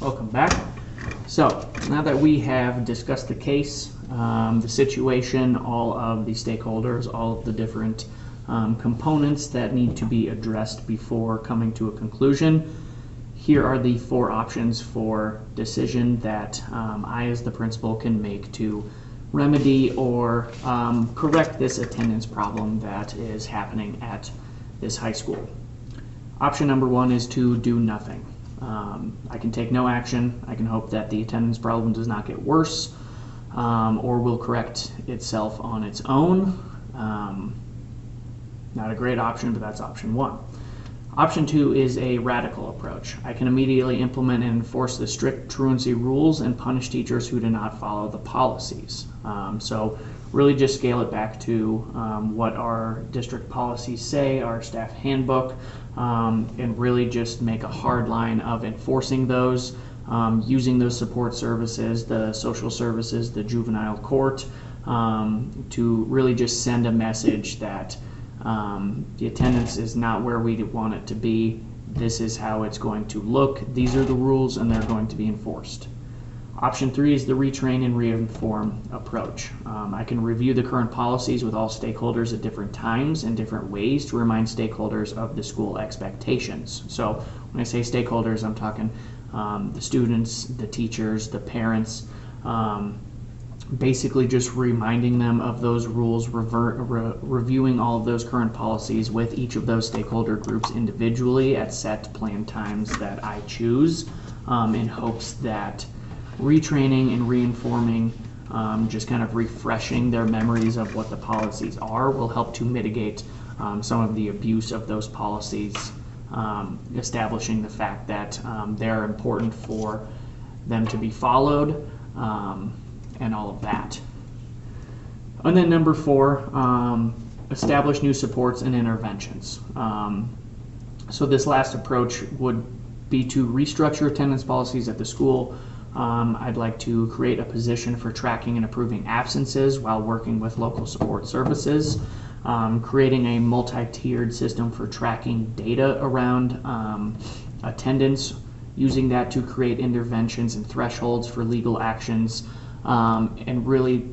Welcome back. So now that we have discussed the case, the situation, all of the stakeholders, all of the different components that need to be addressed before coming to a conclusion, here are the 4 options for decision that I as the principal can make to remedy or correct this attendance problem that is happening at this high school. Option number 1 is to do nothing. I can take no action. I can hope that the attendance problem does not get worse or will correct itself on its own. Not a great option, but that's option 1. Option 2 is a radical approach. I can immediately implement and enforce the strict truancy rules and punish teachers who do not follow the policies. So really just scale it back to what our district policies say, our staff handbook, and really just make a hard line of enforcing those, using those support services, the social services, the juvenile court, to really just send a message that the attendance is not where we want it to be. This is how it's going to look. These are the rules and they're going to be enforced. Option 3 is the retrain and reinform approach. I can review the current policies with all stakeholders at different times and different ways to remind stakeholders of the school expectations. So when I say stakeholders, I'm talking the students, the teachers, the parents, basically just reminding them of those rules, reviewing all of those current policies with each of those stakeholder groups individually at set planned times that I choose, in hopes that retraining and reinforming, just kind of refreshing their memories of what the policies are, will help to mitigate some of the abuse of those policies, establishing the fact that they're important for them to be followed, and all of that. And then number 4, establish new supports and interventions. So this last approach would be to restructure attendance policies at the school. I'd like to create a position for tracking and approving absences while working with local support services, creating a multi-tiered system for tracking data around attendance, using that to create interventions and thresholds for legal actions, and really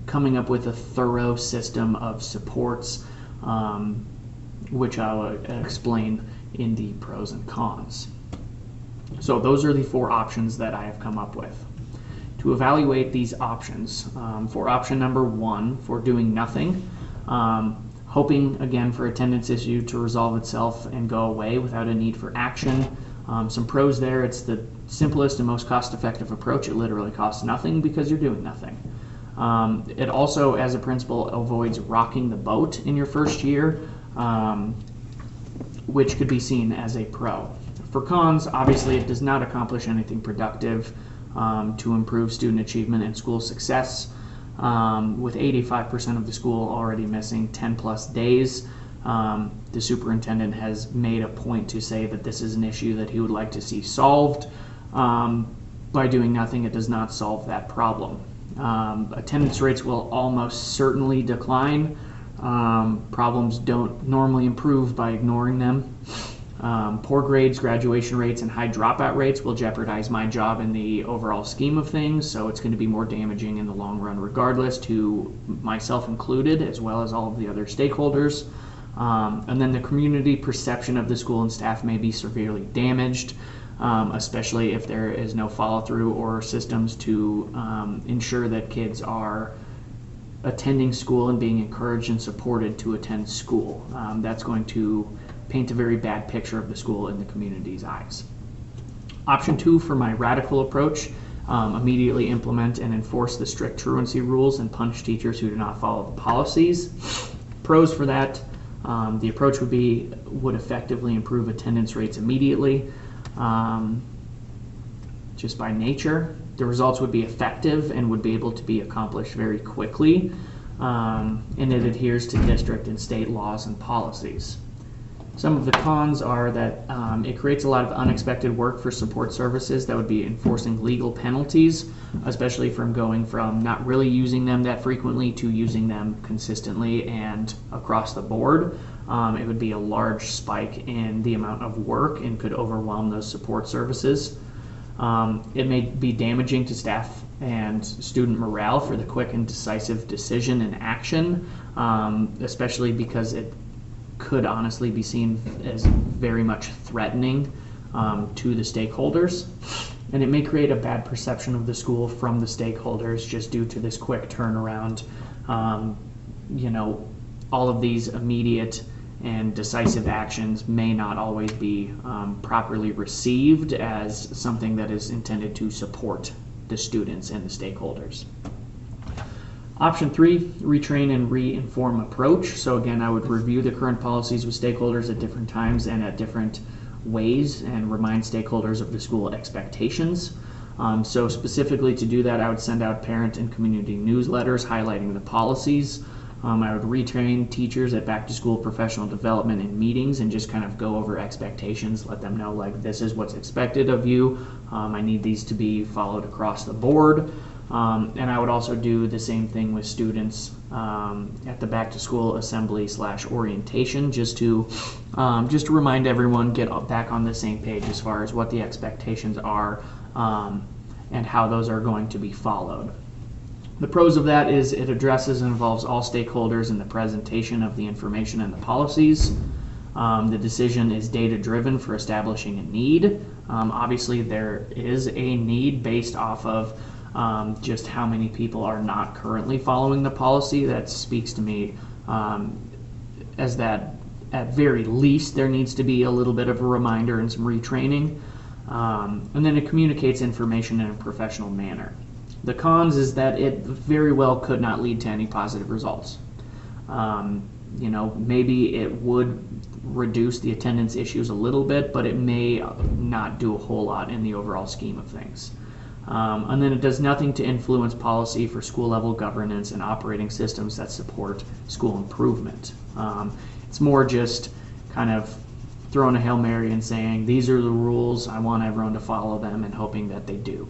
coming up with a thorough system of supports, which I'll explain in the pros and cons. So those are the 4 options that I have come up with. To evaluate these options, for option number 1, for doing nothing, hoping again for attendance issue to resolve itself and go away without a need for action. Some pros there: it's the simplest and most cost-effective approach. It literally costs nothing because you're doing nothing. It also, as a principal, avoids rocking the boat in your first year, which could be seen as a pro. For cons, obviously it does not accomplish anything productive to improve student achievement and school success. With 85% of the school already missing 10+ days, the superintendent has made a point to say that this is an issue that he would like to see solved. By doing nothing, it does not solve that problem. Attendance rates will almost certainly decline. Problems don't normally improve by ignoring them. Poor grades, graduation rates, and high dropout rates will jeopardize my job in the overall scheme of things, so it's going to be more damaging in the long run regardless, to myself included, as well as all of the other stakeholders. And then the community perception of the school and staff may be severely damaged, especially if there is no follow-through or systems to ensure that kids are attending school and being encouraged and supported to attend school. That's going to paint a very bad picture of the school in the community's eyes. Option 2 for my radical approach, immediately implement and enforce the strict truancy rules and punish teachers who do not follow the policies. Pros for that: the approach would effectively improve attendance rates immediately, just by nature. The results would be effective and would be able to be accomplished very quickly, and it adheres to district and state laws and policies. Some of the cons are that it creates a lot of unexpected work for support services. That would be enforcing legal penalties, especially from going from not really using them that frequently to using them consistently and across the board. It would be a large spike in the amount of work and could overwhelm those support services. It may be damaging to staff and student morale for the quick and decisive decision and action, especially because it could honestly be seen as very much threatening to the stakeholders. And it may create a bad perception of the school from the stakeholders just due to this quick turnaround. All of these immediate and decisive actions may not always be properly received as something that is intended to support the students and the stakeholders. Option 3, retrain and reinform approach. So again, I would review the current policies with stakeholders at different times and at different ways and remind stakeholders of the school expectations. So specifically to do that, I would send out parent and community newsletters highlighting the policies. I would retrain teachers at back to school professional development and meetings and just kind of go over expectations, let them know like this is what's expected of you. I need these to be followed across the board. And I would also do the same thing with students at the back to school assembly / orientation just to remind everyone, get back on the same page as far as what the expectations are and how those are going to be followed. The pros of that is it addresses and involves all stakeholders in the presentation of the information and the policies. The decision is data-driven for establishing a need. Obviously, there is a need based off of just how many people are not currently following the policy. That speaks to me as that at very least there needs to be a little bit of a reminder and some retraining. And then it communicates information in a professional manner. The cons is that it very well could not lead to any positive results. Maybe it would reduce the attendance issues a little bit, but it may not do a whole lot in the overall scheme of things. And then it does nothing to influence policy for school level governance and operating systems that support school improvement. It's more just kind of throwing a Hail Mary and saying, these are the rules, I want everyone to follow them, and hoping that they do.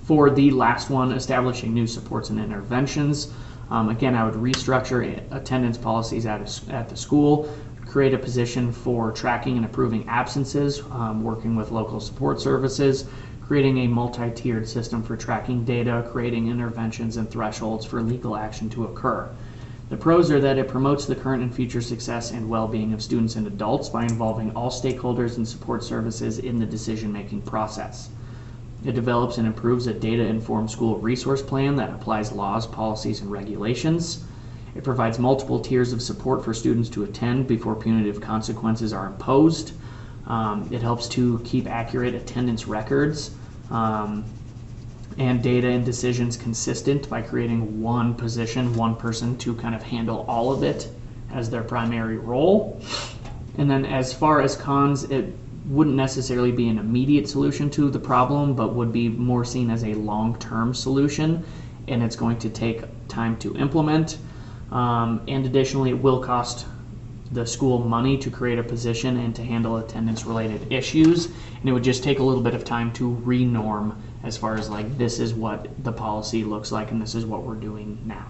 For the last one, establishing new supports and interventions. Again, I would restructure attendance policies at the school, create a position for tracking and approving absences, working with local support services, creating a multi-tiered system for tracking data, creating interventions and thresholds for legal action to occur. The pros are that it promotes the current and future success and well-being of students and adults by involving all stakeholders and support services in the decision-making process. It develops and improves a data-informed school resource plan that applies laws, policies, and regulations. It provides multiple tiers of support for students to attend before punitive consequences are imposed. It helps to keep accurate attendance records and data and decisions consistent by creating one person to kind of handle all of it as their primary role. And then as far as cons, it wouldn't necessarily be an immediate solution to the problem, but would be more seen as a long-term solution, and it's going to take time to implement. And additionally, it will cost the school money to create a position and to handle attendance-related issues, and it would just take a little bit of time to re-norm as far as like this is what the policy looks like and this is what we're doing now.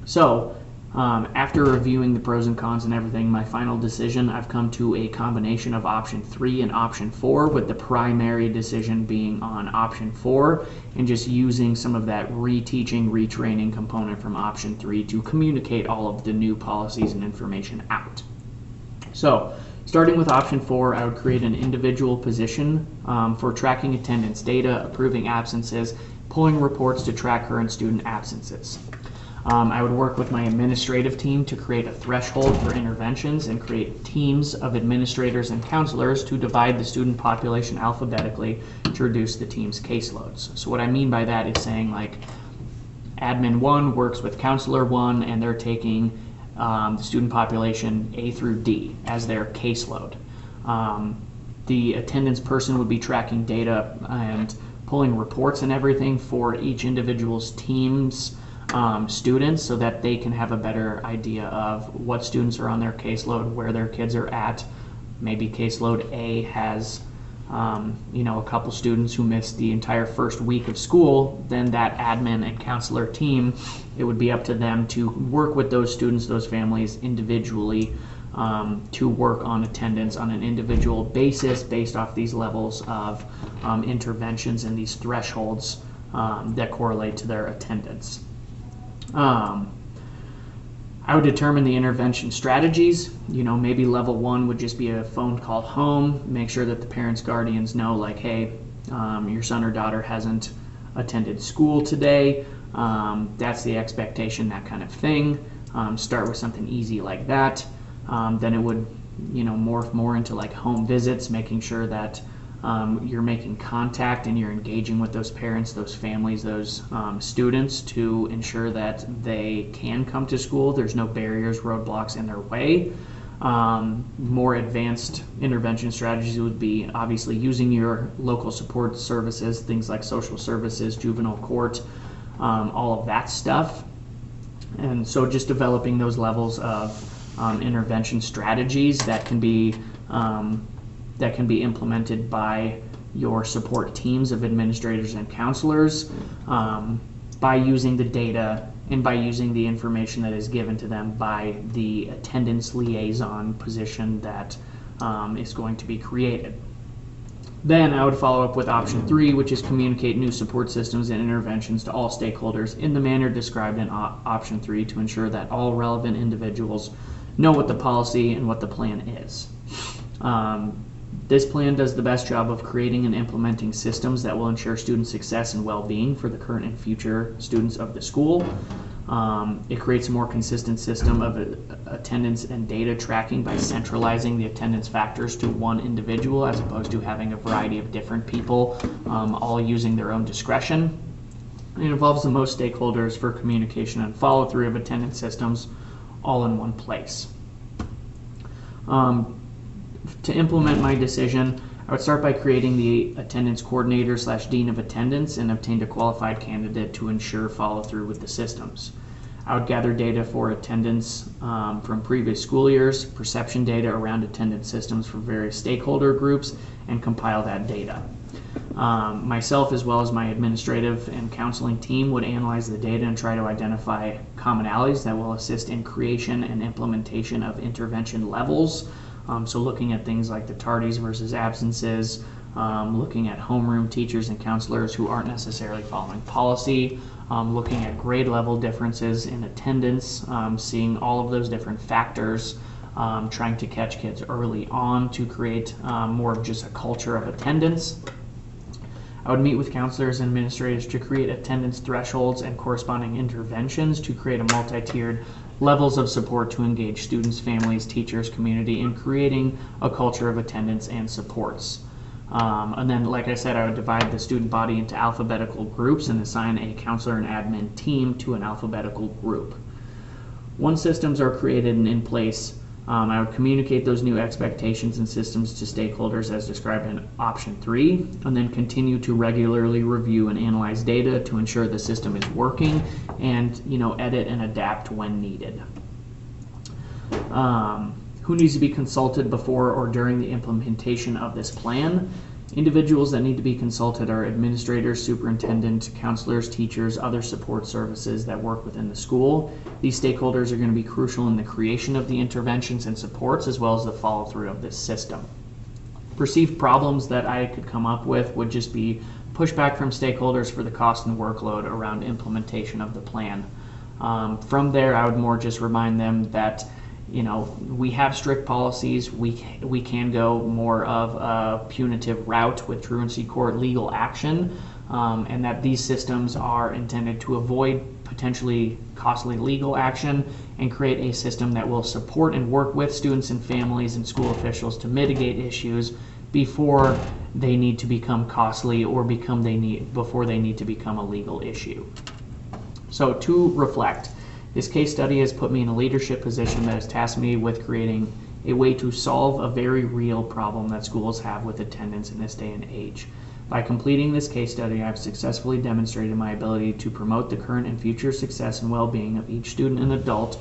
So after reviewing the pros and cons and everything, my final decision, I've come to a combination of option 3 and option 4, with the primary decision being on option 4 and just using some of that reteaching, retraining component from option 3 to communicate all of the new policies and information out. So starting with option 4, I would create an individual position for tracking attendance data, approving absences, pulling reports to track current student absences. I would work with my administrative team to create a threshold for interventions and create teams of administrators and counselors to divide the student population alphabetically to reduce the team's caseloads. So what I mean by that is saying like admin 1 works with counselor 1 and they're taking the student population A through D as their caseload. The attendance person would be tracking data and pulling reports and everything for each individual's team's students so that they can have a better idea of what students are on their caseload, where their kids are at. Maybe caseload A has a couple students who missed the entire first week of school. Then that admin and counselor team, it would be up to them to work with those students, those families individually to work on attendance on an individual basis based off these levels of interventions and these thresholds that correlate to their attendance. I would determine the intervention strategies. Maybe level 1 would just be a phone call home, make sure that the parents, guardians know, like, hey, your son or daughter hasn't attended school today. That's the expectation, that kind of thing. Start with something easy like that. Then it would, morph more into like home visits, making sure that you're making contact and you're engaging with those parents, those families, those students to ensure that they can come to school. There's no barriers, roadblocks in their way. More advanced intervention strategies would be obviously using your local support services, things like social services, juvenile court, all of that stuff. And so just developing those levels of intervention strategies that can be implemented by your support teams of administrators and counselors by using the data and by using the information that is given to them by the attendance liaison position that is going to be created. Then I would follow up with option 3, which is communicate new support systems and interventions to all stakeholders in the manner described in option 3 to ensure that all relevant individuals know what the policy and what the plan is. This plan does the best job of creating and implementing systems that will ensure student success and well-being for the current and future students of the school. It creates a more consistent system of attendance and data tracking by centralizing the attendance factors to one individual as opposed to having a variety of different people all using their own discretion. It involves the most stakeholders for communication and follow-through of attendance systems all in one place. To implement my decision, I would start by creating the attendance coordinator / dean of attendance and obtained a qualified candidate to ensure follow through with the systems. I would gather data for attendance from previous school years, perception data around attendance systems for various stakeholder groups, and compile that data. Myself, as well as my administrative and counseling team, would analyze the data and try to identify commonalities that will assist in creation and implementation of intervention levels. So looking at things like the tardies versus absences, looking at homeroom teachers and counselors who aren't necessarily following policy, looking at grade level differences in attendance, seeing all of those different factors, trying to catch kids early on to create more of just a culture of attendance. I would meet with counselors and administrators to create attendance thresholds and corresponding interventions to create a multi-tiered levels of support to engage students, families, teachers, community in creating a culture of attendance and supports. And then, like I said, I would divide the student body into alphabetical groups and assign a counselor and admin team to an alphabetical group. Once systems are created and in place, I would communicate those new expectations and systems to stakeholders as described in option 3, and then continue to regularly review and analyze data to ensure the system is working and, edit and adapt when needed. Who needs to be consulted before or during the implementation of this plan? Individuals that need to be consulted are administrators, superintendent, counselors, teachers, other support services that work within the school. These stakeholders are going to be crucial in the creation of the interventions and supports as well as the follow-through of this system. Perceived problems that I could come up with would just be pushback from stakeholders for the cost and workload around implementation of the plan. From there, I would more just remind them that we have strict policies. We can go more of a punitive route with truancy court legal action, and that these systems are intended to avoid potentially costly legal action and create a system that will support and work with students and families and school officials to mitigate issues before they need to become costly or before they need to become a legal issue. So to reflect, this case study has put me in a leadership position that has tasked me with creating a way to solve a very real problem that schools have with attendance in this day and age. By completing this case study, I have successfully demonstrated my ability to promote the current and future success and well-being of each student and adult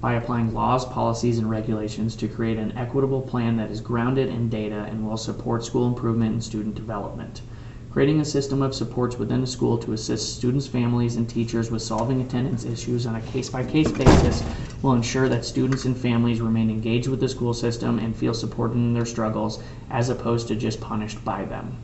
by applying laws, policies, and regulations to create an equitable plan that is grounded in data and will support school improvement and student development. Creating a system of supports within the school to assist students, families, and teachers with solving attendance issues on a case-by-case basis will ensure that students and families remain engaged with the school system and feel supported in their struggles as opposed to just punished by them.